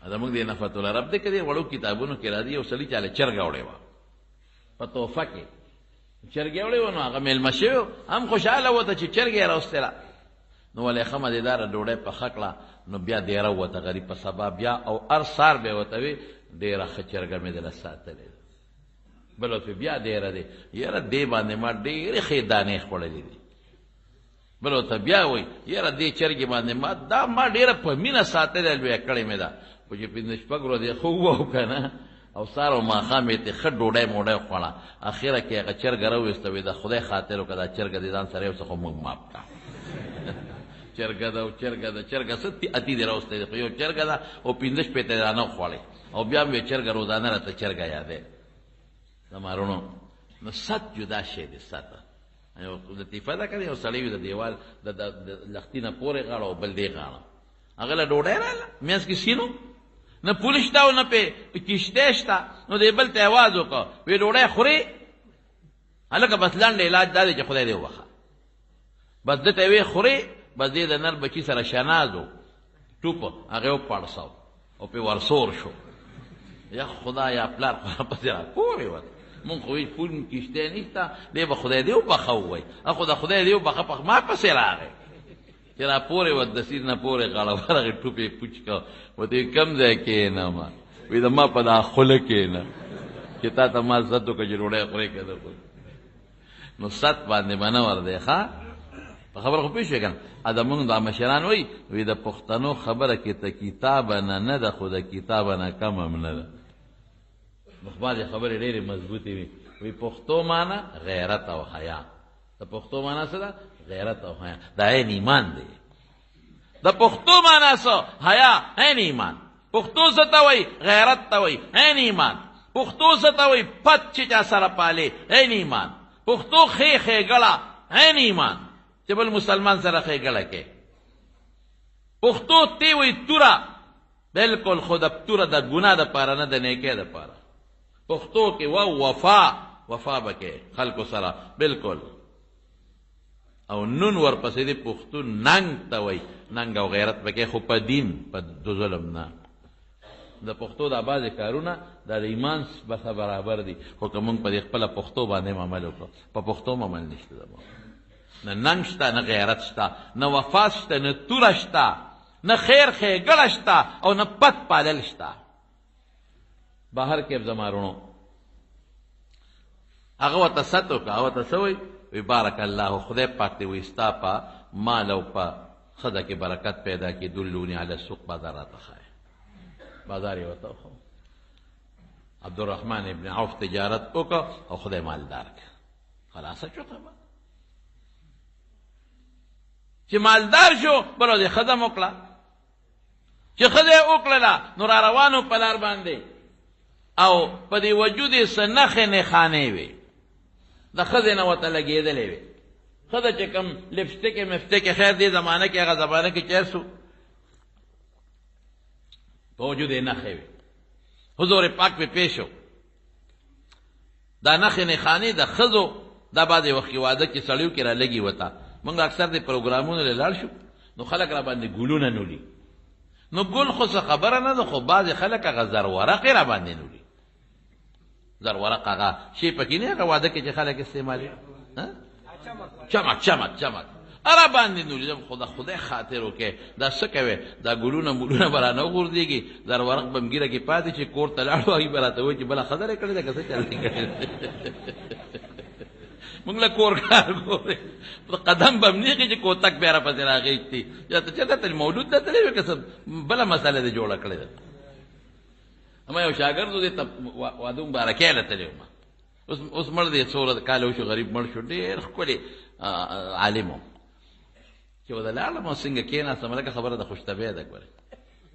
زموږ د نفت العرب دی که دی وړو کتابونو کې راځي یو سړي چاله چرګه وړې وه په تحفه کې، چرګې وړې وه نو هغه مېلمه شوی هم خوشحاله وته چې چرګې یې راوستله، نو ولې ښه مزېداره ډوډۍ پخه کړه، نو بیا دیره وته غریب په سبا بیا او هر سار به یې ورته وي ډېره ښه چرګه مې دله ساتلې ده، بل ورته بیا دیره دی یاره دې باندې ما ډېرې ښې دانې خوړلې دي، بل ورته بیا وایي یاره دې چرګې باندې ما ډېره په مینه ساتلې لویه کړې مې ده، خو چې 5-6 ورځې خو ووهو که نه او سار او ماښام یې ته ښه ډوډۍ موډۍ خوړه، اخره کې هغه چرګه راویسته وي د خدای خاطر وکړه دا چرګه دې ځان سره یو څه خو موږ ماف کړه چرګه ده او چرګه ده چرګه څه اتي دې راوستی دی خو یو چرګه ده او 15-15 دانه خوړې او بیا هم یو چرګه روزانه راته چرګه یادی زمارونو. نو ست جدا شی دی ست یو لطیفه ده که یو سړی وي د دیوال د لښتي نه پورې غاړه او بل دې غاړه هغه له ډوډۍ راغله منځ کې سینو نه پول شته او نه پې کشتی شته، نو دی بل ته یې اواز وکړه وی ډوډۍ خورې؟ هلکه بس لنډ علاج دا دی چې خدای دې وبخه، بس ده ته یې وی خورې؟ بس دې د نر بچي سره شناز و ټوپ هغه یې وپړساو او پې ورسور شو، یا خدا یا پلار خو پسې را پورې وت مونږ خو وایي پول کشتی نشته دی به خدای دې وبخه ووایي، خو د خدای دې وبخه په ما پسې راغی چې را پورې وت د سیر نه پورې غاړه ورغې ټوپ یې پوچ کړه ورته وایي کوم ځای کښېنم وایي د ما په دا خوله کښېنه چې تا ته ما ست وکړه چې ډوډۍ خورې که نه خورې. نو ست باندې به نه ور دی ښه په خبره خو پوه شوې که نه. دا مونږ دا مشران وایي د پښتنو خبره کې ته کتابه نه ده خو د کتابه نه کم هم نه ده. نو بعضې خبرې ډېرې مضبوطې وي. وایي پښتو معنا غیرت او حیا، د پښتو معنا څه ده؟ غیرت او حیا، دا عین ایمان دی. د پښتو معنا څه؟ حیا عین ایمان. پښتو څه ته وایي؟ غیرت ته وایي عین ایمان. پښتو څه ته وایي؟ پت چې چا سره پالې عین ایمان. پښتو ښېګړه عین ایمان چې بل مسلمان سره ښېګړه کې. پښتو تی وایي توره بلکل خو د توره د ګناه دپاره نه د نیکۍ دپاره. پښتو کې وفا به کې خلکو سره بلکل. او نون ورپسې دی پښتون ننګ ته وایي، ننګ او غیرت به کې خو په دین په ظلم نه. د پښتو دا بعضې کارونه دا د ایمان بسه برابر دي، خو که موږ په دې خپله پښتو باندې هم عمل وکړو. په پښتو هم عمل نشته زموږ، نه ننګ شته، نه غیرت شته، نه وفا شته، نه توره شته، نه خیر ښېګړه شته، او نه پت پالل شته. بهر کې زما رونو هغه ورته ست وکړه، هغه ورته څه وایي؟ وی بارک الله، خدای پاک دې وایي ستا په مال او په ښځه کې برکت پیدا کړي. دلوني علی السوق، بازار راته ښایه. بازار یې ورته وښود. عبدالرحمن ابن عوف تجارت وکړه او خدای مالدار کړه. خلاصه شو خبره. چې مالدار شو بل ورځ یې ښځه م وکړه. چې ښځه یې وکړله نو را روانو په لار باندې، او په دې وجود یې څه نښې نښانې وې، د ښځې نه ورته لګېدلې وې. ښځه چې کوم لپسټکې مفټکې، خیر دې زمانه کې هغه زمانه کې چیر سو، په وجود یې نښې وې. حضور پاک پې پیش شو. دا نښې نښانې د ښځو دا بعضې وخت کې واده کې سړیو کې را لګي وته. موږ اکثر د پروګرامونو له لاړ شو نو خلک را باندې ګلونه نولي. نو ګل خو څه خبره نه ده، خو بعضې خلک هغه زرورقې را باندې نولي. زرورق هغه شی پکې نه، هغه واده کې چې خلک استعمالوي چمک چمک چمک را باندې نولي. خدای خاطر وکړې دا څه کوې؟ دا ګلونه مولونه به رانه غورځېږي، زرورق به م ګیره کې پاتې چې کور ته لاړو، هغوی به راته وایي چې بله ښځه یې کړې ده که څه چل یې کړې ده. موږ له کور کار ګورې، قدم به م نیغي چې کوتک بیا راپسې راغېږتي. یا ته چېرته تلې مولود ته تللی وې که څه بله مسله دې جوړه کړې ده. اما یو شاګرد و دې ته واده مبارکۍ له تللی وم. اوس مړ دی، څومره کاله وشو، غریب مړ شو، ډېر ښکلی عالم و. چې ورته لاړم او څنګه کېناستم، لکه خبره د خوشطبعۍ ده ګورې.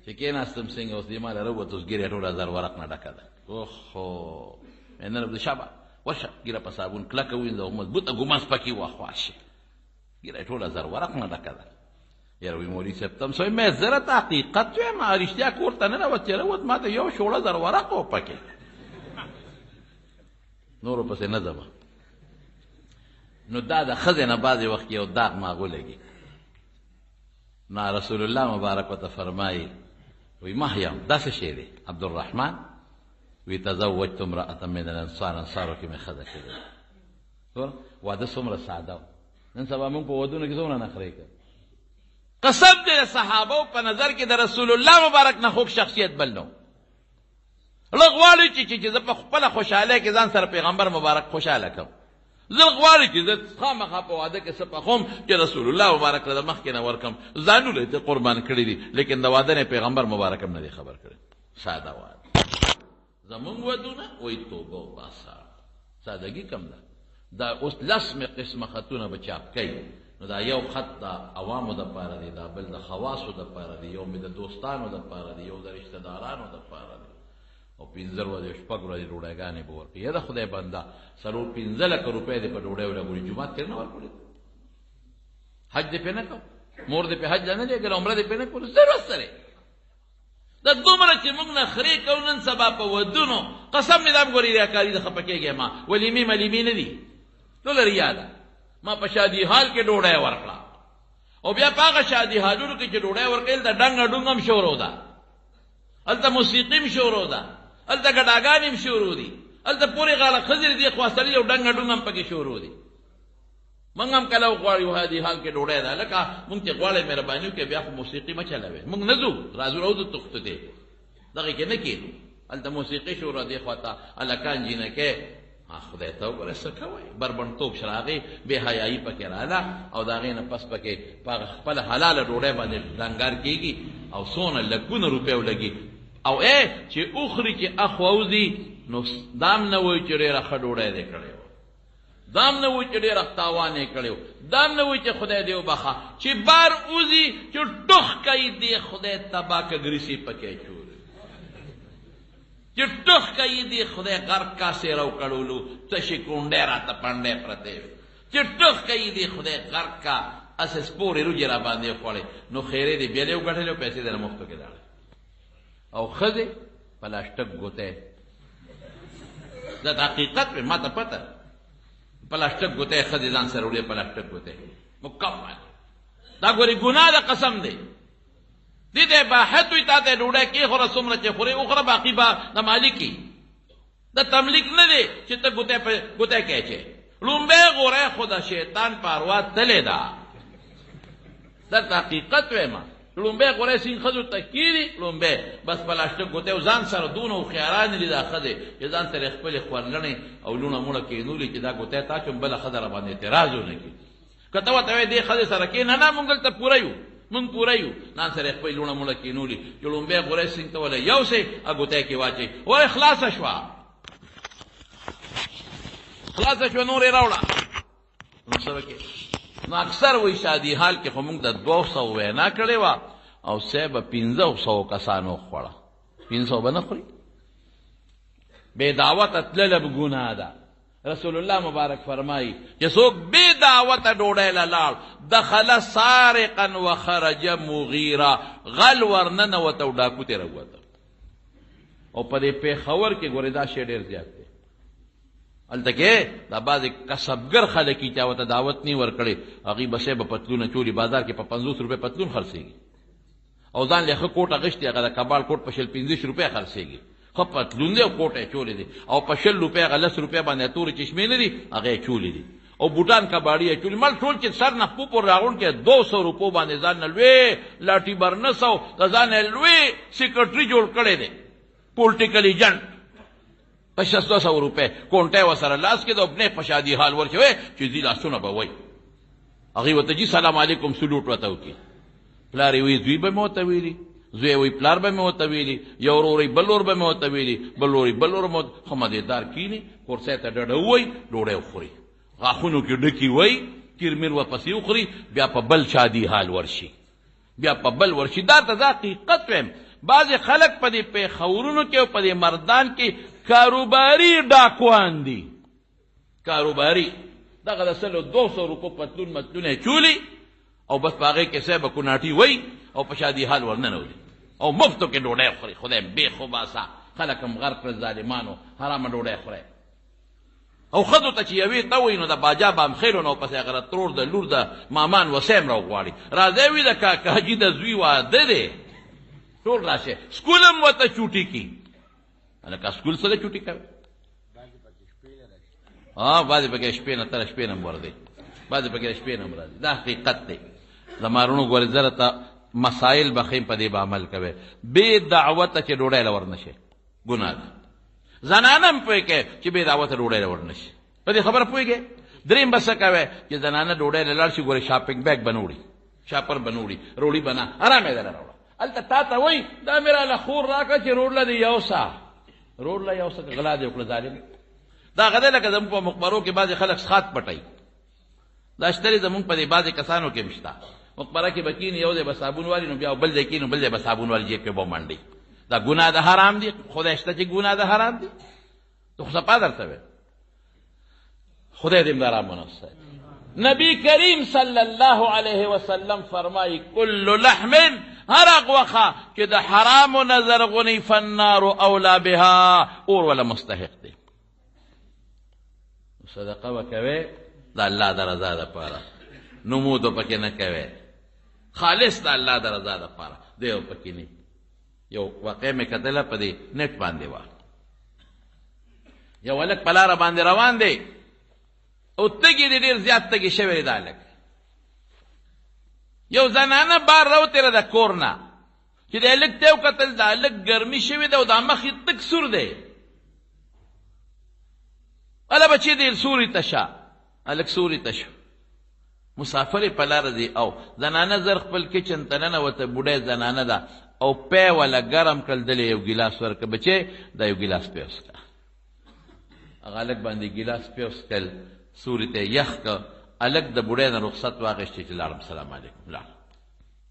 چې کېناستم څنګه اوس دې ما له راووت، اوس ګیره ټوله زرورق نه ډکه ده. اوهو نن شابه ورشه ګیره په صابون کلکه ووینځه او مضبوطه ګومس پکې واخوا شي، ګیره ټوله زرورق نه ډکه ده. یاره وی مولوي صاحب ته م څه مې زه راته حقیقت وایم، رښتیا کور ته ننوت چې راووت ما ته یو شوړه زرورق و پکې، نورو پسې نه ځمه. نو دا د ښځې نه بعضې وخت کې یو داغ ماغو لګي. نو رسول الله مبارک ورته فرمایي وی محیم دا څه شی دی؟ عبدالرحمن وی تزوجت امرأة من الانصار، انصارو کې مې ښځه کړې. واده څومره ساده و. نن سبا موږ په ودونو کې څومره نخرې کوو. قسم دې د صحابو په نظر کې د رسول الله مبارک نه خوږ شخصیت بل نه و. لږ غواړي چې زه په خپله خوشحالۍ کې ځان سره پیغمبر مبارک خوشحاله کړم. زه غواړي چې زه خامخا په واده کې څه پخوم چې رسول الله مبارک له مخکې نه ورکړم. ځانونه یې قربان کړي دي، لیکن د واده نه پیغمبر مبارک هم نه دی خبر کړی. ساده واده. زمونږ ودونه وایي توبه وباسه، سادګي کم ده. دا اوس لسمې قسمه خطونه به چاپ کوي. نو دا یو خط د عوامو دپاره دی، دا بل د خواصو دپاره دی، یو مې د دوستانو دپاره دی، یو د رشته دارانو دپاره دی. او 15 ورځې شپږ ورځې ډوډۍ به ورکړي. یا د خدای بنده 15 لکه روپۍ دې په ډوډۍ ولګولي، جومات کې نه ورکړي، حج دې پې نه کړو، مور دې پې حج نه لېږله، عمره دې پې نه کړو، ضرورت سره دا دومره چې موږ نخرې کوو نن سبا په ودونو. قسم مې دا ګورې ریاکاري ده، خفه کېږې ما ولیمې ملیمې نه دي، ټوله ریا ده. ما په شادي حال کې ډوډۍ ورکړه، او بیا په هغه شادي حالونو کې چې ډوډۍ ورکړل د ډنګه ډونګ هم شروع ده، هلته موسیقي هم شروع ده، هلته ګډاګانې هم شروع دي، هلته پورې غاړه ښځې دي خواستلي او ډنګه ډونګ هم پکې شروع دي. موږ هم کله غواړو هادي حال کې ډوډۍ ده، لکه موږ چې غواړئ مهرباني وکړئ بیا خو موسیقي مه چلوئ. موږ نه ځو، راځو راوځو تختو دی دغې کې نه کېنو، هلته موسیقي شروع دې خوا ته هلکان جینکۍ. خدای ته وګوره څه کوئ، بربنډتوب شراغې بې حیایي پکې راله، او د هغې نه پس پکې په خپله حلاله ډوډۍ باندې ډنګار کېږي، او څونه لکونه روپۍ ولګي. او چې اخري چې اخ ووځي نو دام نه وایي چې ډېره ښه ډوډۍ دې کړې وه، دام نه وایي چې ډېره تاوان یې کړی و، دام نه وایي چې خدای دې وبخه. چې بار وځي چې ټوخ کوي دې خدای تباه که ګریسي پکې چوري، چې ټوخ کوي دې خدای غرق کاسې رو کړولو تشې کونډۍ راته پنډۍ پرتې وې، چې ټوخ کوي دې خدای غرق کا اسې سپورې روجې را باندې خوړې، نو خیرې دې بیا دې وګټلې او پیسې دې له مفتو کې لاړې. او ښځې پلاسټک ګوتۍ، دا حقیقت وې، ما ته پته پلاسټک ګوتۍ ښځې ځان سره وړي، پلاسټک ګوتۍ مکمل. دا ګورې ګناه ده، قسم دی دې ته باحث وي تا ته ډوډۍ کېښوره څومره چې خورې وخوره باقي به د مالکي د تملیک نه دی چې ته ګوتی کې چې لومبی غوری خو د شیطان په اروا تلې ده درته حقیقت وایم لومبی غوری سین ښځو ته کېږي لومبی بس پلاسټک ګوتی او ځان سره دونه هوښیاران دي دا ښځې چې ځان سره خپلې خورلڼې او لوڼه موړه کېنولي چې دا ګوتی تا چوم بله ښځه راباندې اعتراض ونه کړي که ته ورته وایې دې ښځې سره کښېنه نه مونږ دلته پوره یو مونږ پوره یو ځان سره خپلې لوڼه موړه کېنولي چې لومبی غوری سین ته وله یوسې او ګوتی کې واچوي وایي خلاصه شوه خلاصه شوه نور یې راوړه نو څه وکړې نو اکثر وایي شادي حال کې خو مونږ د 200 وینا کړې وه او صاحب 500 کسانو خوړه 500 به نه خوري بې دعوته تلله به ګناه ده رسول الله مبارک فرمایي چې څوک بې دعوته ډوډۍ له لاړ دخله سارقا وخرج مغیرا غل ورننوته او ډاکو ترې راووته او په دې پېښور کې ګورې دا شی ډېر زیات دی هلته کې دا بعضې کسبګر خلک چې چا ورته دعوت نه ورکړې هغوی به صاحب پتلونه چولي بازار کې په 50 روپۍ پتلون خرڅېږي او ځان له ښه کوټ اغوښتي هغه د کباړ کوټ په 15 روپۍ خرڅېږي ښه پتلون دی او کوټ یې چولې دی او په 10 روپۍ هغه 10 روپۍ باندې تورې چشمې نه دي هغه یې چولې دي او بوټان کباړي یې چولې مل ټول چې سر نه پو پور راغونډ کې 200 روپو باندې ځان نه لوی لاټي برنسو د ځان یې لوی سیکرټري جوړ کړی دی پولیټیکل ایجنټ په 600 روپۍ کونټۍ ورسره لاس کې د ابنې په شادي حال ورچوي چې ځي لاسونه به وایي هغوی ورته جي سلام علیکم سلوټ ورته وکړي پلار یې وایي زوی به مې ورته ویلي زوی وایي پلار به مې ورته ویلي یو ورور یې بل ور به مې ورته ویلي بل ور یې بل ور خو مدېدار کښېني کورسۍ ته ډډه ووایي ډوډۍ وخوري غاښونو کې ډکي وایي کیرمیر ورپسې وخوري بیا په بل شادي حال ورشي بیا په بل ورشي دا ته دا حقیقت وایم بعضې خلک په دې پیښورونو کې او په دې مردان کې کاروباري ډاکوان دي کاروباري دغه د 200 روپو پتلون متلونه چولي او بس په هغې کې صاحب کوناټي وایي او په شادي حال ورننوځي او مفتو کې ډوډۍ خوري خدای بې خوباسه خلک هم غرق کړل ظالمانو حرامه ډوډۍ خورئ او ښځو ته چې یوې ته وایي نو د باجا به هم خیرو نو پسې هغه د ترور د لور د مامان وسیم راوغواړي راځئ وي د کاکاجي د زوی واده دی ټول راشئ سکول هم ورته چوټي کي هلکه سکول څه د چوټي کوي بعضې پکې شپې نه تر شپې نه هم ورځي بعضې پکې شپې نه هم راځي دا حقیقت دی زما وروڼو ګورې زره ته مسایل به ښیم په دې به عمل کوئ بې دعوته چې ډوډۍ له ورنشي ګناه ده زنانه هم پوهېږئ چې بې دعوته ډوډۍ له ورنشي په دې خبره پوهېږئ درېیم به څه کوئ چې زنانه ډوډۍ له لاړ شي ګورې شاپنګ بیګ به نه وړي شاپر به نه وړي روړي به نه ارام یې دله راوړه هلته تا ته وایي دا مې راله خور راکړه چې روډ له دې یوسه روډ له یوسه که غلا دې وکړه ظالم دا غده لکه زموږ په مقبرو کې بعضې خلک سخات پټوي دا شته زموږ په دې بعضې کسانو کې هم شته مقبره کې به کښېني یو ځای به صابون والي نو بیا بل ځای کښېني بل ځای به صابون والي جیب کې به منډي دا ګناه ده حرام دي خدای شته چې ګناه ده حرام دي تو خو صفا درته وی خدای دې مدارا منصر نبی کریم صلی الله علیه وسلم فرمایي کل لحم هر غوښه چې د حرامو نه زرغونی فالنار اولا بها اور ولا مستحق دی صدقه وکوي د الله د رضا دپاره نمود پکې نه کوي خالص د الله د رضا دپاره دی پکې نه یو واقع مې کتله په دې نت باندې وه یو هلک په لاره باندې روان دی او تږي دی ډېر زیات تږي شوی دی دا هلک یو زنانه بار راوتېره د کور نه چې د هلک ته یې وکتل د هلک ګرمي شوې ده او دا مخ یې تک سور دی اله بچې دی سوري ته شه هلک سوري ته شو مسافر په لاره دی او زنانه زر خپل کچن ته ننوته بوډۍ زنانه ده او پی وله ګرم کړل دلې یو ګیلاس ورکړه بچې دا یو ګیلاس پی وڅښه هغه هلک باندې ګیلاس پی وڅښل سوري ته یې یخ کړه هلک د بوډۍ نه رخصت واخیستې چې لاړم سلام علیکم لاړ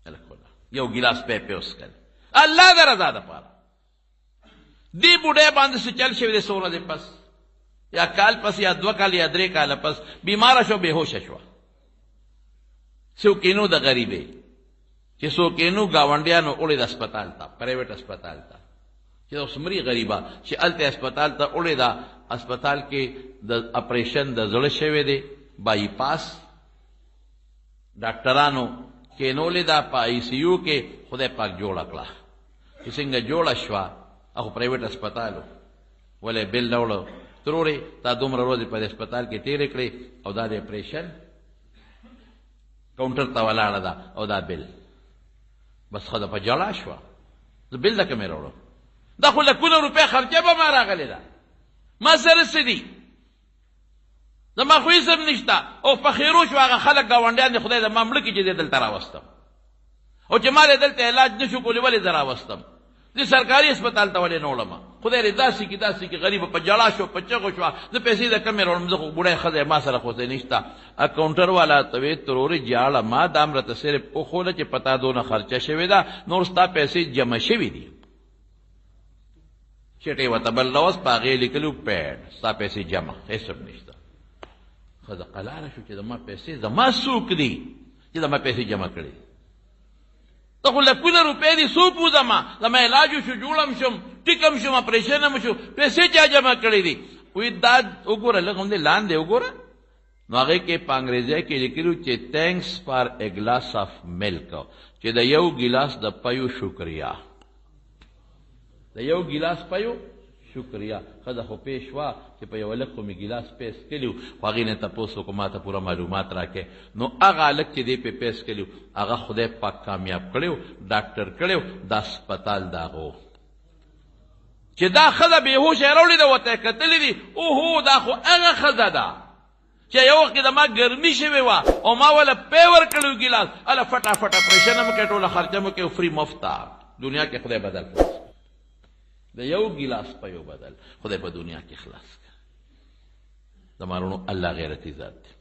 هلک ولاړ یو ګیلاس پی وڅښل الله د رضا دپاره دې بوډۍ باندې څه چل شوی دی څو ورځې پس یا کال پس یا 2 کال یا 3 کاله پس بیماره شو بېهوشه شوه څوکینو د غریبې چې څوکینو ګاونډیانو وړې د اسپتال ته پرایویټ اسپتال ته چې اوس مري غریبه چې هلته اسپتال ته وړې ده اسپتال کې د اپریشن د زړه شوی دی بای پاس ډاکټرانو کینولې دا په آی سی یو کې خدای پاک جوړه کړه چې څنګه جوړه شوه هغه پرایویټ هسپتالو ولې بل راوړو ترورې تا دومره ورځې په هسپتال کې تېرې کړې او دا د اپریشن کاونټر ته ولاړه ده او دا بل بس ښځه په جړا شوه زه بل د کومې راوړم دا خو لکونه روپۍ خرچه به ما راغلې ده ما سره څه دي زما خو هېڅ هم نشته او په خیرو شو هغه خلک ګاونډیان دي خدای زما مړه کړي چې دې دلته راوستم او چې ما دې دلته علاج نه شو کولی ولې زه راوستم زه سرکاري هسپتال ته ولې نه وړم خدای دې داسې کړي داسې کړي غریبه په جړا شو په چغو شوه زه پیسې د کمې راوړم زه خو بوډۍ ښځه ما سره خو څه نشته اکاونټر والا ته وې ترورې جاړه ما دا هم راته صرف وښوله چې پتا دونه خرچه شوې ده نور ستا پیسې جمع شوي دي چټې ورته بل لوس په هغې لیکلي پیډ ستا پیسې جمع هېڅ هم نشته ښځه قلاره شو چې زما پیسې زما څوک دي چې زما پیسې جمع کړي ته خو لکونه روپۍ دي څوک و زما علاج وشو جوړم شم ټیک هم شم اپریشن هم شو پیسې چا جمع کړي دي وایي دا وګوره لږ همدې لاندې وګوره نو هغې کې په انګریزۍ کې لیکلي چې تھینکس فار اے ګلاس آف ملک چې د یو ګیلاس د پیو شکریا د یو ګیلاس پیو شکریا ښځه خو پې شوه چې په یوه لږ خو مې ګیلاس پیس کلي و خو هغې نه تپوس وکړو ما ته پوره معلومات راکړې نو هغه هلک چې دی پې پیس کلي و هغه خدای پاک کامیاب کړی و ډاکټر کړی و دا هسپتال د هغه و چې دا ښځه بېهوشه یې راوړې ده ورته یې کتلي دي اوهو دا خو هغه ښځه ده چې یو وخت کې د ما ګرمي شوې وه او ما وله پی ورکړی و ګیلاس هله فټافټ اپریشن هم کوې ټوله خرچه مو کوې فري مفته دنیا کې خدای بدل کړ د یو ګیلاس په یو بدل خدای په دنیا کې خلاص کړ زما وروڼو الله غیرتي ذات دی